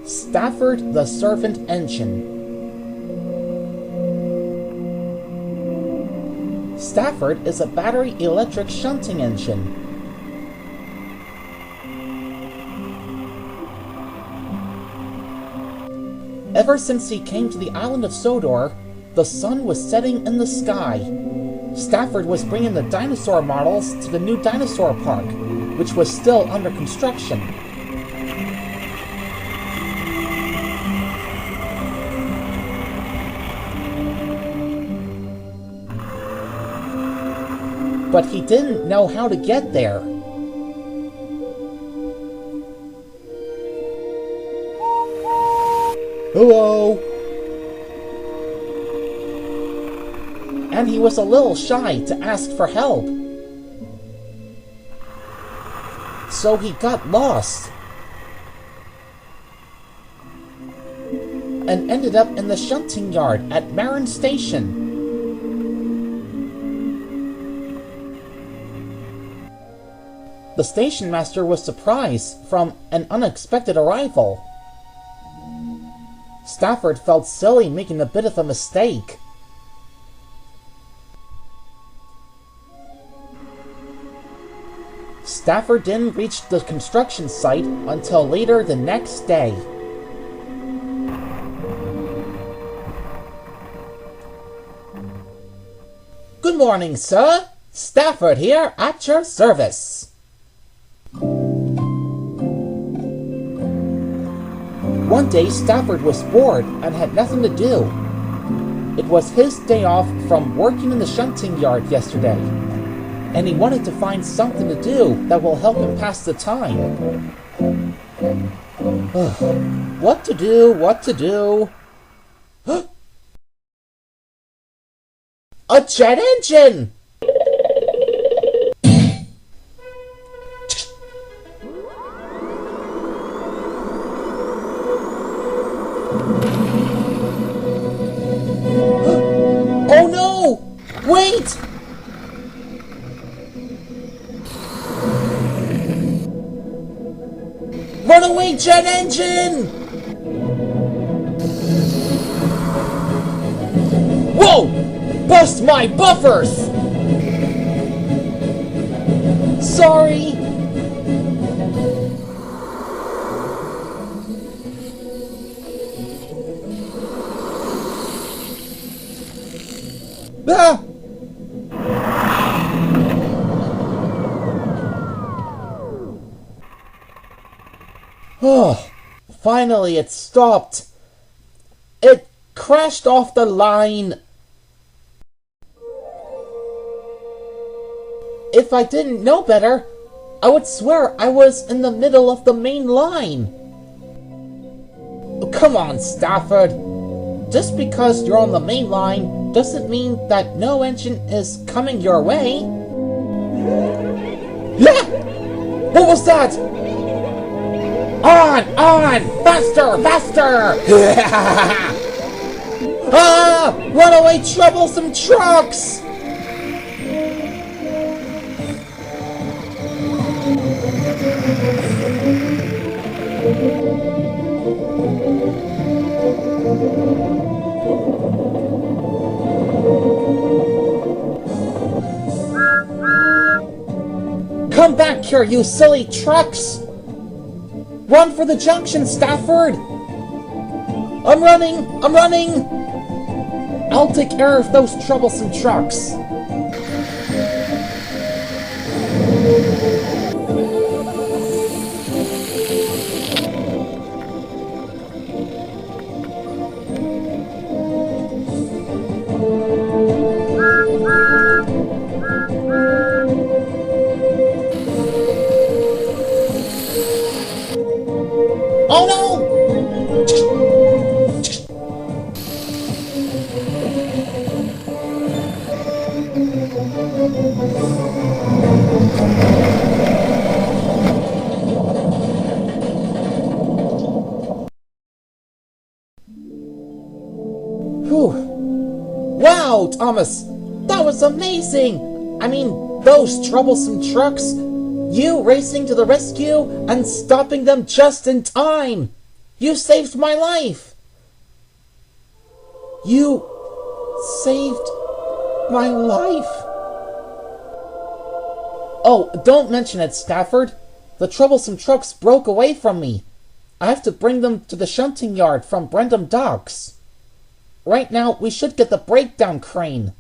Stafford the Servant Engine. Stafford is a battery electric shunting engine. Ever since he came to the island of Sodor, the sun was setting in the sky. Stafford was bringing the dinosaur models to the new dinosaur park, which was still under construction. But he didn't know how to get there. Hello! And he was a little shy to ask for help. So he got lost. And ended up in the shunting yard at Marin Station. The station master was surprised from an unexpected arrival. Stafford felt silly making a bit of a mistake. Stafford didn't reach the construction site until later the next day. Good morning, sir. Stafford here at your service. One day, Stafford was bored and had nothing to do. It was his day off from working in the shunting yard yesterday, and he wanted to find something to do that will help him pass the time. What to do? What to do? A jet engine! Oh no! Wait! Run away, jet engine! Whoa! Bust my buffers! Sorry! Ah! Oh, finally it stopped. It crashed off the line. If I didn't know better, I would swear I was in the middle of the main line. Come on, Stafford. Just because you're on the main line doesn't mean that no engine is coming your way. Yeah! What was that? On! Faster! Faster! Ah! Runaway troublesome trucks! Come back here, you silly trucks! Run for the junction, Stafford! I'm running! I'll take care of those troublesome trucks. Oh no! Whew. Wow, Thomas! That was amazing! I mean, those troublesome trucks! You racing to the rescue and stopping them just in time! You saved my life! You saved my life! Oh, don't mention it, Stafford. The troublesome trucks broke away from me. I have to bring them to the shunting yard from Brendam Docks. Right now, we should get the breakdown crane.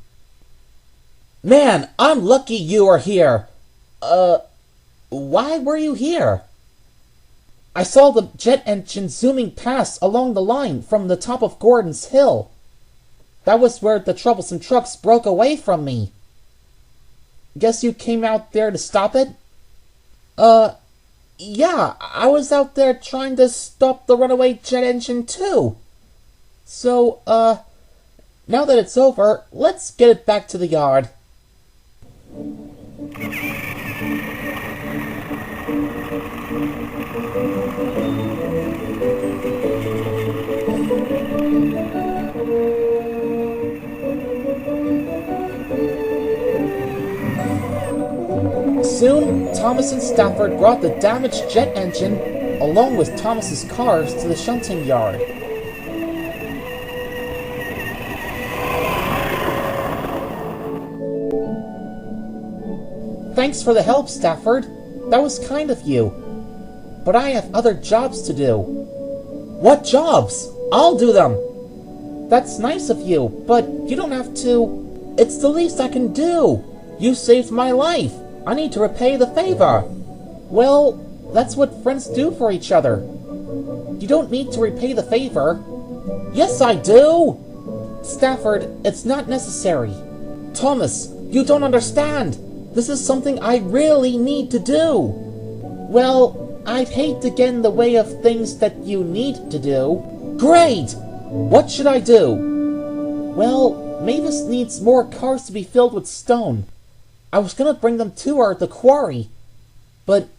Man, I'm lucky you are here. Why were you here? I saw the jet engine zooming past along the line from the top of Gordon's Hill. That was where the troublesome trucks broke away from me. Guess you came out there to stop it? Yeah, I was out there trying to stop the runaway jet engine too. So, now that it's over, let's get it back to the yard. Soon, Thomas and Stafford brought the damaged jet engine, along with Thomas's cars, to the shunting yard. Thanks for the help, Stafford. That was kind of you. But I have other jobs to do. What jobs? I'll do them. That's nice of you, but you don't have to. It's the least I can do. You saved my life. I need to repay the favor. Well, that's what friends do for each other. You don't need to repay the favor. Yes, I do. Stafford, it's not necessary. Thomas, you don't understand. This is something I really need to do. Well, I'd hate to get in the way of things that you need to do. Great! What should I do? Well, Mavis needs more cars to be filled with stone. I was gonna bring them to her at the quarry, but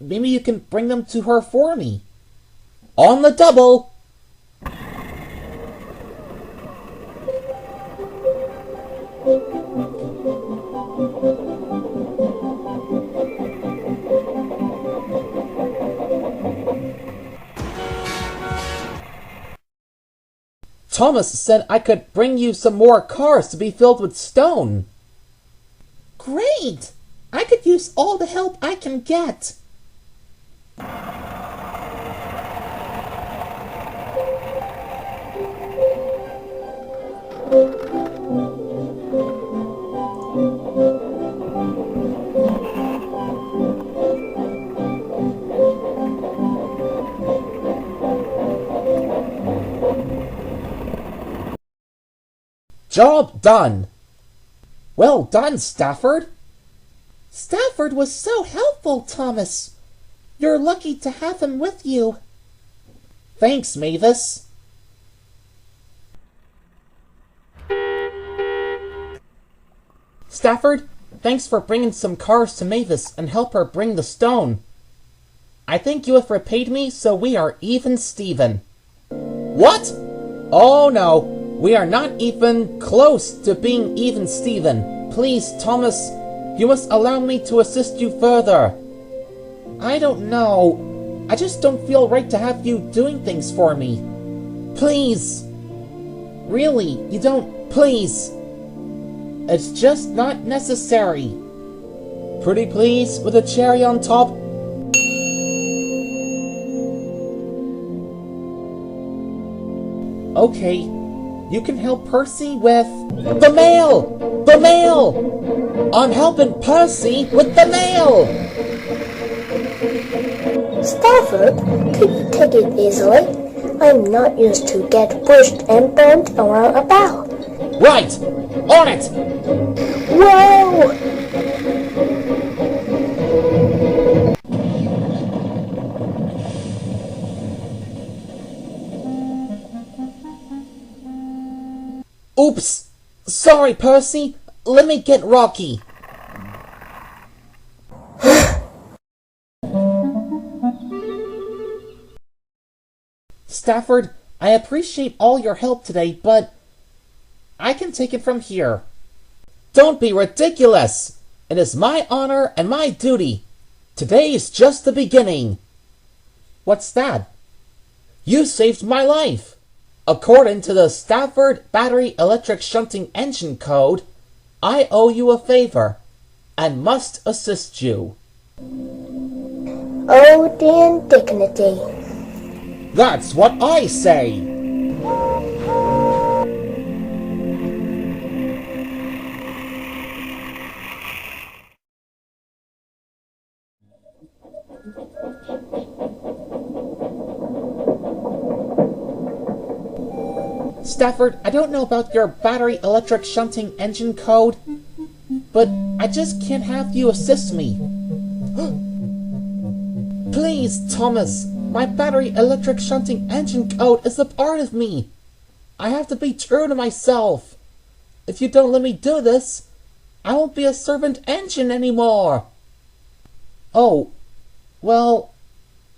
maybe you can bring them to her for me. On the double! Thomas said I could bring you some more cars to be filled with stone. Great! I could use all the help I can get. Job done. Well done, Stafford. Stafford was so helpful, Thomas. You're lucky to have him with you. Thanks, Mavis. Stafford, thanks for bringing some cars to Mavis and help her bring the stone. I think you have repaid me, so we are even Steven. What? Oh no. We are not even close to being even, Steven. Please, Thomas, you must allow me to assist you further. I don't know. I just don't feel right to have you doing things for me. Please. Really, you don't. Please. It's just not necessary. Pretty please with a cherry on top? Okay. You can help Percy with... The mail! The mail! I'm helping Percy with the mail! Stafford, could you take it easily? I'm not used to get pushed and burned around about. Right! On it! Whoa! Oops! Sorry, Percy. Let me get Rocky. Stafford, I appreciate all your help today, but I can take it from here. Don't be ridiculous! It is my honor and my duty. Today is just the beginning. What's that? You saved my life! According to the Stafford Battery Electric Shunting Engine Code, I owe you a favor and must assist you. Oh, the indignity. That's what I say! Stafford, I don't know about your battery electric shunting engine code, but I just can't have you assist me. Please, Thomas, my battery electric shunting engine code is a part of me. I have to be true to myself. If you don't let me do this, I won't be a servant engine anymore. Oh, well,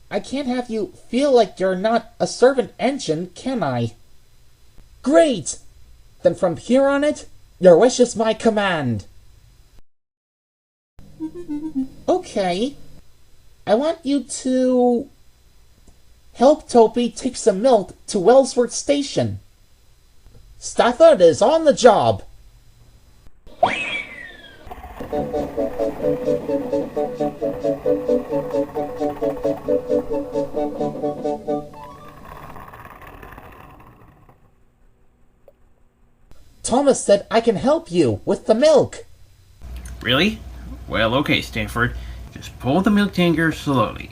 I can't have you feel like you're not a servant engine, can I? Great! Then from here on it, your wish is my command. Okay. I want you to help Toby take some milk to Wellsworth Station. Stafford is on the job. Thomas said I can help you with the milk. Really? Well, okay, Stafford. Just pull the milk tanker slowly.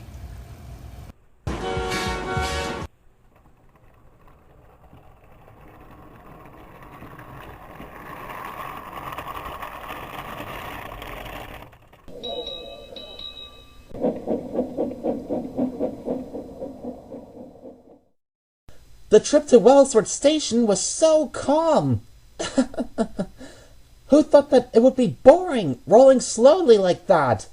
The trip to Wellsworth Station was so calm. Who thought that it would be boring, rolling slowly like that?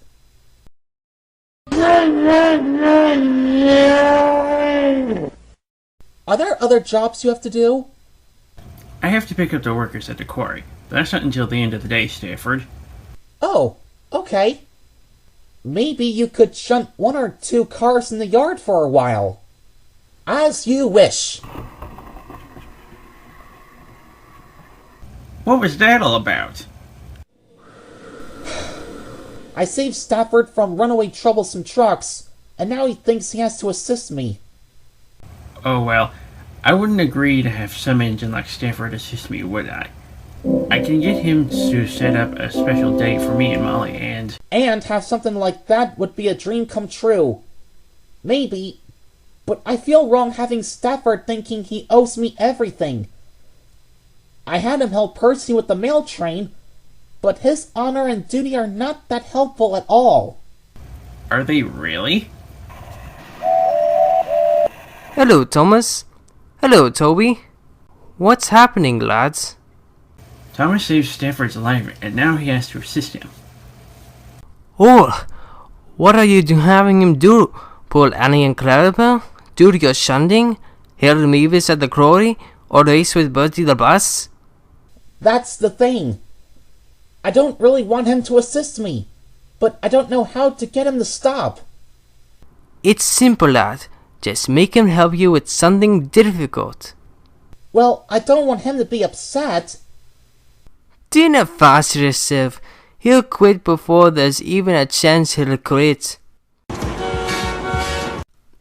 Are there other jobs you have to do? I have to pick up the workers at the quarry. But that's not until the end of the day, Stafford. Oh, okay. Maybe you could shunt 1 or 2 cars in the yard for a while. As you wish. What was that all about? I saved Stafford from runaway troublesome trucks, and now he thinks he has to assist me. Oh well, I wouldn't agree to have some engine like Stafford assist me, would I? I can get him to set up a special date for me and Molly and have something like that would be a dream come true. Maybe, but I feel wrong having Stafford thinking he owes me everything. I had him help Percy with the mail train, but his honor and duty are not that helpful at all. Are they really? Hello, Thomas. Hello, Toby. What's happening, lads? Thomas saved Stafford's life, and now he has to assist him. Oh, what are you having him do? Pull Annie and Clarabelle? Do your shunting? Harold Meavis at the quarry? Or race with Bertie the bus? That's the thing. I don't really want him to assist me, but I don't know how to get him to stop. It's simple, lad. Just make him help you with something difficult. Well, I don't want him to be upset. Do not fuss yourself. He'll quit before there's even a chance he'll quit.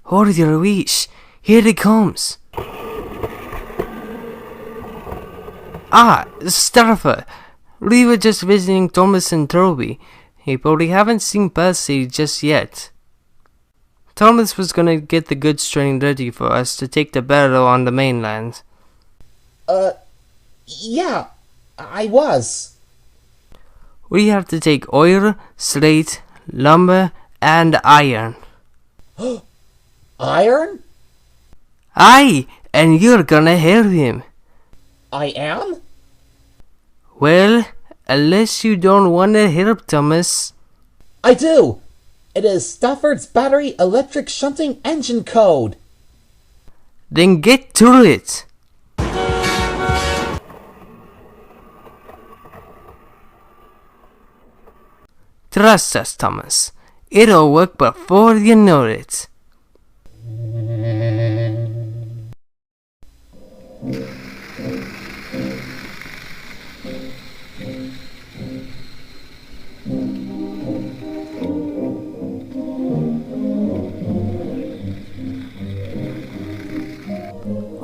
Hold your wish. Here he comes. Ah, Stafford. We were just visiting Thomas and Toby, but we haven't seen Percy just yet. Thomas was gonna get the goods train ready for us to take the barrow on the mainland. Yeah, I was. We have to take oil, slate, lumber, and iron. Iron? Aye, and you're gonna help him. I am? Well, unless you don't want to help, Thomas. I do! It is Stafford's Battery Electric Shunting Engine Code! Then get to it! Trust us, Thomas. It'll work before you know it.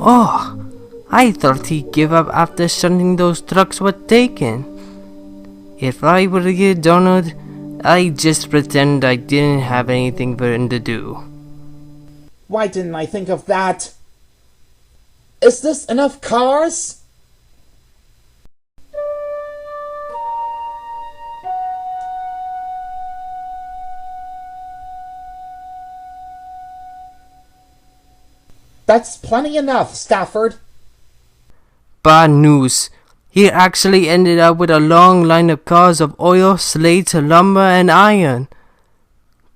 Oh, I thought he'd give up after shunting those trucks were taken. If I were you, Donald, I'd just pretend I didn't have anything for him to do. Why didn't I think of that? Is this enough cars? That's plenty enough, Stafford. Bad news. He actually ended up with a long line of cars of oil, slate, lumber, and iron.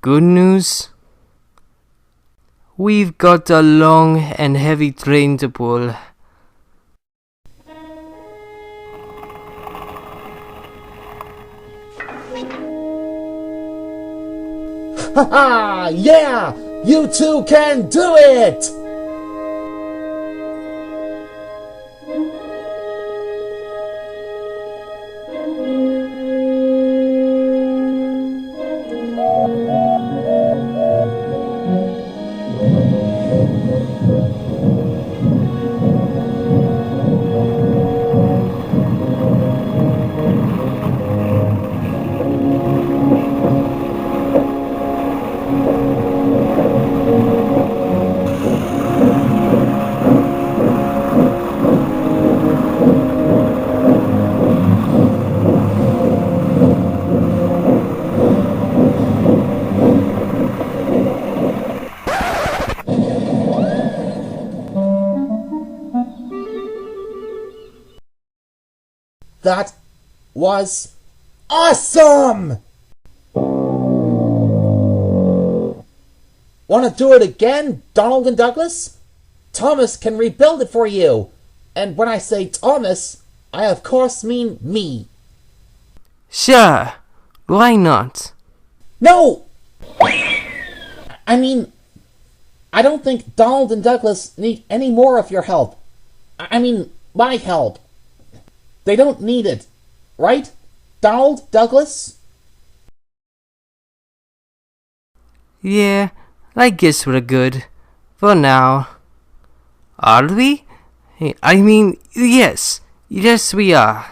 Good news? We've got a long and heavy train to pull. Haha! Yeah! You two can do it! That was awesome! Want to do it again, Donald and Douglas? Thomas can rebuild it for you. And when I say Thomas, I of course mean me. Sure, why not? No! I mean, I don't think Donald and Douglas need any more of your help. I mean, my help. They don't need it. Right? Donald, Douglas? Yeah, I guess we're good. For now. Are we? I mean, yes. Yes, we are.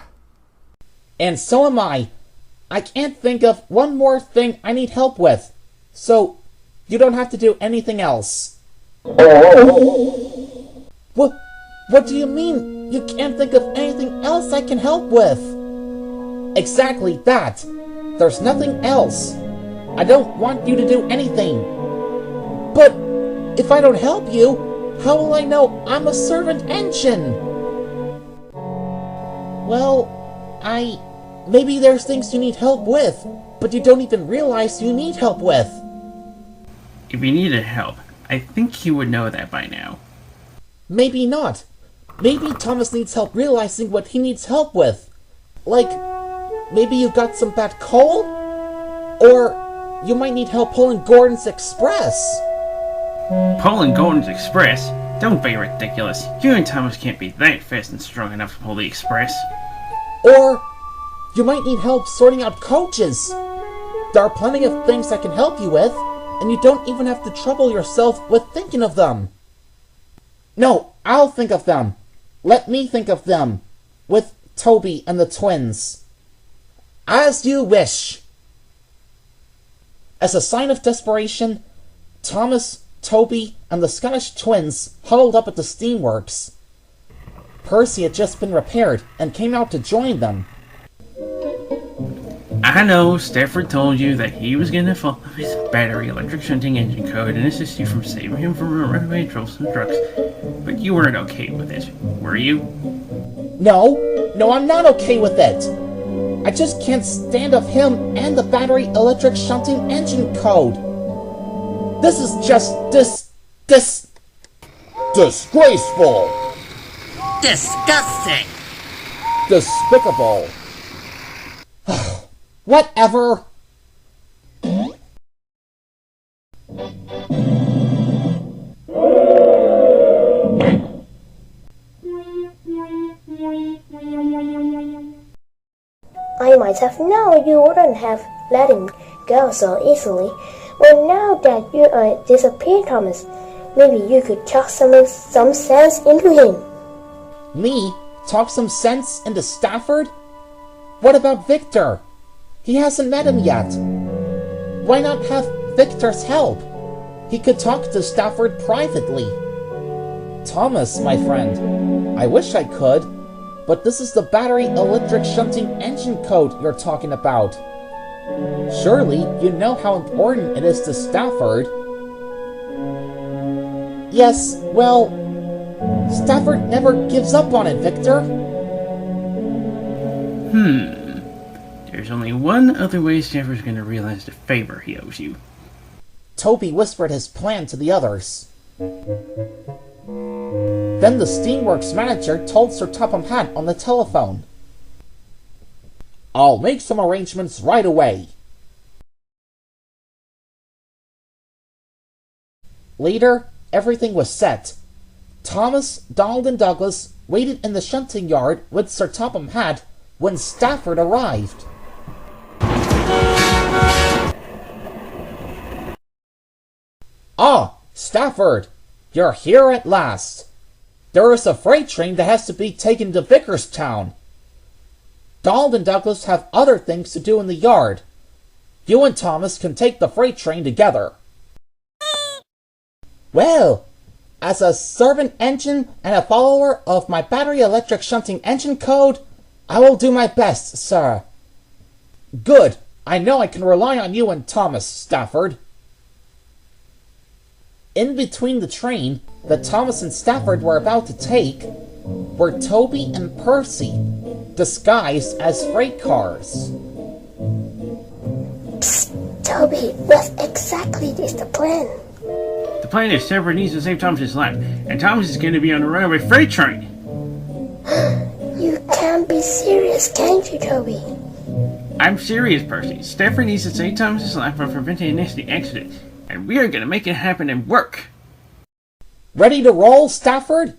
And so am I. I can't think of one more thing I need help with. So, you don't have to do anything else. What do you mean you can't think of anything else I can help with? Exactly that. There's nothing else. I don't want you to do anything. But if I don't help you, how will I know I'm a servant engine? Well, maybe there's things you need help with, but you don't even realize you need help with. If you needed help, I think you would know that by now. Maybe not. Maybe Thomas needs help realizing what he needs help with. Like, maybe you've got some bad coal? Or you might need help pulling Gordon's Express. Pulling Gordon's Express? Don't be ridiculous. You and Thomas can't be that fast and strong enough to pull the Express. Or you might need help sorting out coaches. There are plenty of things I can help you with, and you don't even have to trouble yourself with thinking of them. No, I'll think of them. Let me think of them. With Toby and the twins. As you wish. As a sign of desperation, Thomas, Toby, and the Scottish twins huddled up at the steamworks. Percy had just been repaired and came out to join them. I know Stafford told you that he was going to follow his battery electric shunting engine code and assist you from saving him from runaway trucks, but you weren't okay with it, were you? No, I'm not okay with it. I just can't stand of him and the battery electric shunting engine code. This is just disgraceful. Disgusting. Despicable. Whatever. I might have known you wouldn't have let him go so easily. Well, now that you disappeared, Thomas, Maybe you could talk some sense into him. Me? Talk some sense into Stafford? What about Victor? He hasn't met him yet. Why not have Victor's help? He could talk to Stafford privately. Thomas, my friend, I wish I could, but this is the battery electric shunting engine code you're talking about. Surely you know how important it is to Stafford. Yes, well, Stafford never gives up on it, Victor. There's only one other way Stafford's gonna realize the favor he owes you. Toby whispered his plan to the others. Then the Steamworks manager told Sir Topham Hatt on the telephone. I'll make some arrangements right away. Later, everything was set. Thomas, Donald, and Douglas waited in the shunting yard with Sir Topham Hatt when Stafford arrived. Ah, Stafford, you're here at last. There is a freight train that has to be taken to Vickerstown. Donald and Douglas have other things to do in the yard. You and Thomas can take the freight train together. Well, as a servant engine and a follower of my battery electric shunting engine code, I will do my best, sir. Good. I know I can rely on you and Thomas, Stafford. In between the train that Thomas and Stafford were about to take were Toby and Percy, disguised as freight cars. Psst, Toby, what exactly is the plan? The plan is Stafford needs to save Thomas's life, and Thomas is gonna be on a runaway freight train. You can't be serious, can't you, Toby? I'm serious, Percy. Stafford needs to save Thomas's life by preventing a nasty accident, and we are gonna make it happen and work. Ready to roll, Stafford?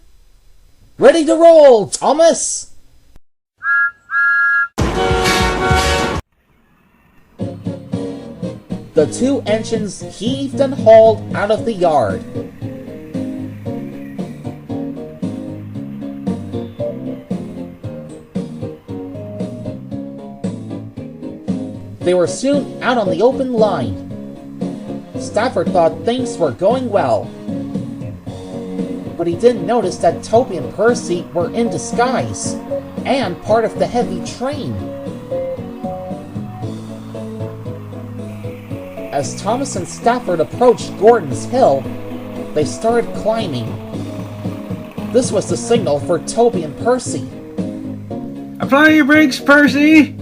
Ready to roll, Thomas! The two engines heaved and hauled out of the yard. They were soon out on the open line. Stafford thought things were going well, but he didn't notice that Toby and Percy were in disguise and part of the heavy train. As Thomas and Stafford approached Gordon's Hill, they started climbing. This was the signal for Toby and Percy. Apply your brakes, Percy!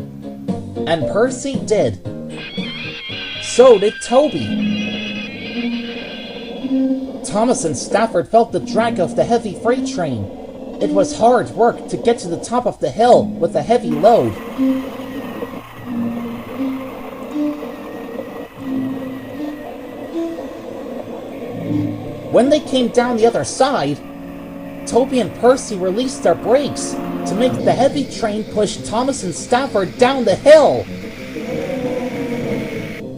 And Percy did. So did Toby. Thomas and Stafford felt the drag of the heavy freight train. It was hard work to get to the top of the hill with a heavy load. When they came down the other side, Toby and Percy released their brakes to make the heavy train push Thomas and Stafford down the hill.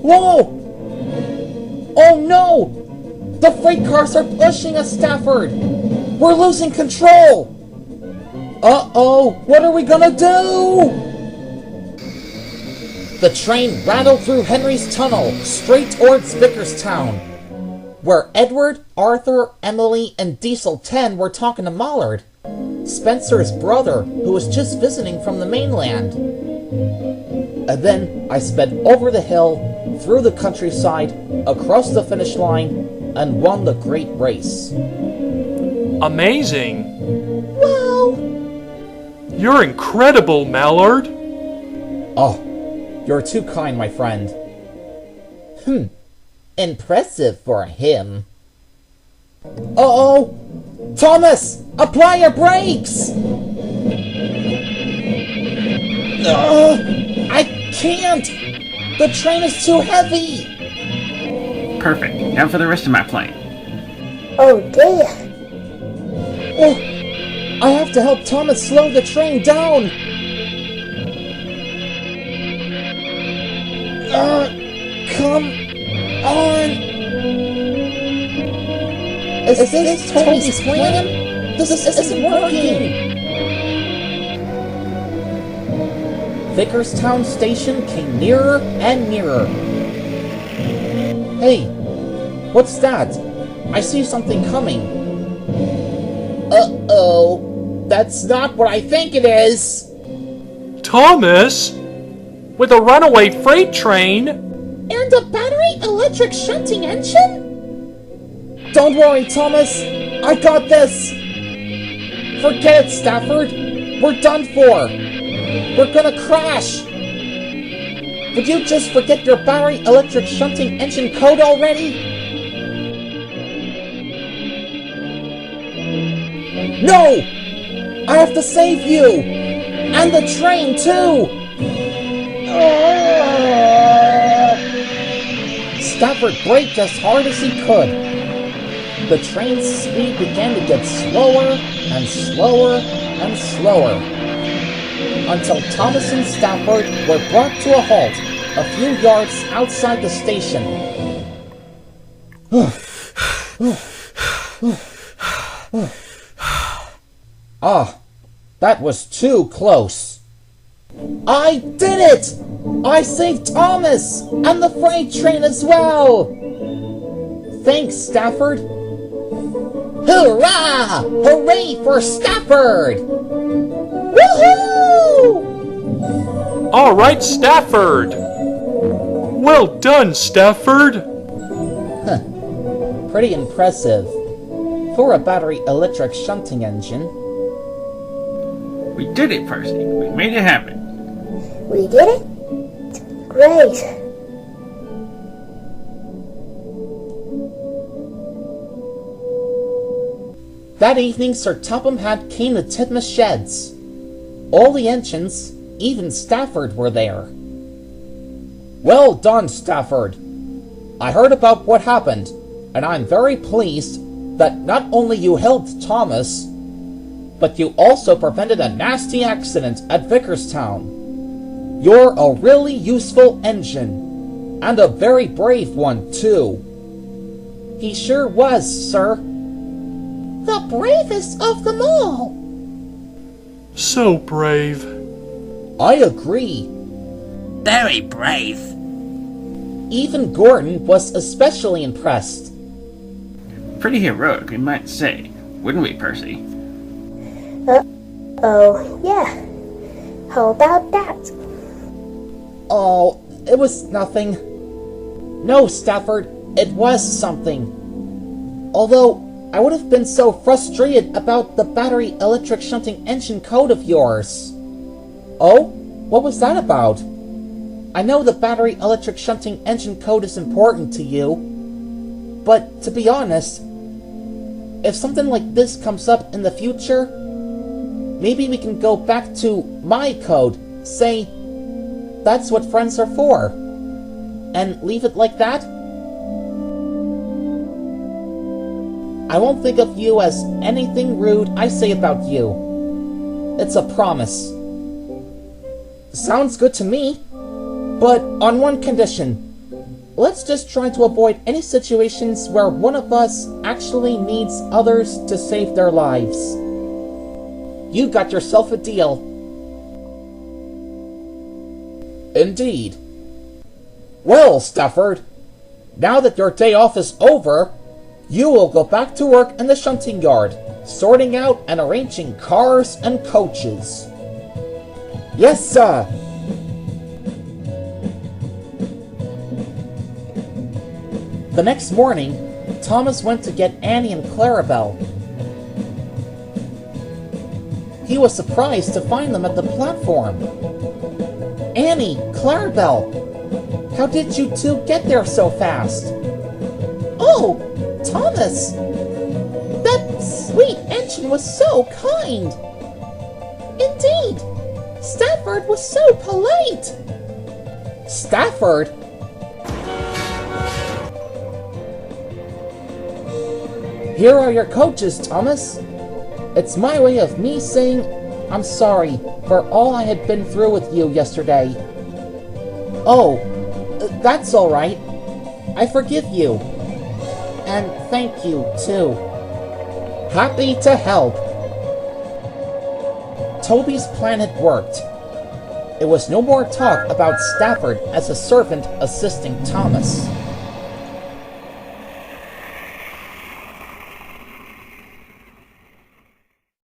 Whoa! Oh no! The freight cars are pushing us, Stafford! We're losing control! Uh-oh! What are we gonna do? The train rattled through Henry's Tunnel, straight towards Vickerstown, where Edward, Arthur, Emily, and Diesel 10 were talking to Mollard, Spencer's brother, who was just visiting from the mainland. And then I sped over the hill, through the countryside, across the finish line, and won the great race. Amazing! Well... You're incredible, Mallard! Oh, you're too kind, my friend. Impressive for him. Uh-oh! Thomas! Apply your brakes! I can't! The train is too heavy! Perfect. Now for the rest of my plan. Oh dear. Oh, I have to help Thomas slow the train down! Come on! Is this Tony's plan? This isn't working! Vickerstown Station came nearer and nearer. Hey, what's that? I see something coming. Uh-oh. That's not what I think it is! Thomas? With a runaway freight train? And a battery electric shunting engine? Don't worry, Thomas. I got this. Forget it, Stafford. We're done for. We're gonna crash. Would you just forget your battery electric shunting engine code already? No! I have to save you! And the train, too! Stafford braked as hard as he could. The train's speed began to get slower and slower and slower, until Thomas and Stafford were brought to a halt a few yards outside the station. Ah, that was too close. I did it! I saved Thomas! And the freight train as well! Thanks, Stafford. Hurrah! Hooray for Stafford! Woohoo! Alright, Stafford! Well done, Stafford! Pretty impressive. For a battery electric shunting engine. We did it, Percy. We made it happen. We did it? Great. That evening, Sir Topham Hatt came to Titmus Sheds. All the engines, even Stafford, were there. Well done, Stafford. I heard about what happened, and I'm very pleased that not only you helped Thomas, but you also prevented a nasty accident at Vickerstown. You're a really useful engine, and a very brave one, too. He sure was, sir. The bravest of them all. So brave. I agree. Very brave. Even Gordon was especially impressed. Pretty heroic, we might say. Wouldn't we, Percy? Oh, yeah. How about that? Oh, it was nothing. No, Stafford, it was something. Although, I would have been so frustrated about the battery electric shunting engine code of yours. Oh? What was that about? I know the battery electric shunting engine code is important to you, but to be honest, if something like this comes up in the future, maybe we can go back to my code, say, that's what friends are for, and leave it like that? I won't think of you as anything rude I say about you. It's a promise. Sounds good to me, but on one condition. Let's just try to avoid any situations where one of us actually needs others to save their lives. You got yourself a deal. Indeed. Well, Stafford, now that your day off is over, you will go back to work in the shunting yard, sorting out and arranging cars and coaches. Yes, sir. The next morning, Thomas went to get Annie and Clarabelle. He was surprised to find them at the platform. Annie, Clarabelle, how did you two get there so fast? Oh, Thomas! That sweet engine was so kind! Indeed! Stafford was so polite! Stafford? Here are your coaches, Thomas. It's my way of me saying I'm sorry for all I had been through with you yesterday. Oh, that's all right. I forgive you. And thank you, too. Happy to help. Toby's plan had worked. It was no more talk about Stafford as a servant assisting Thomas.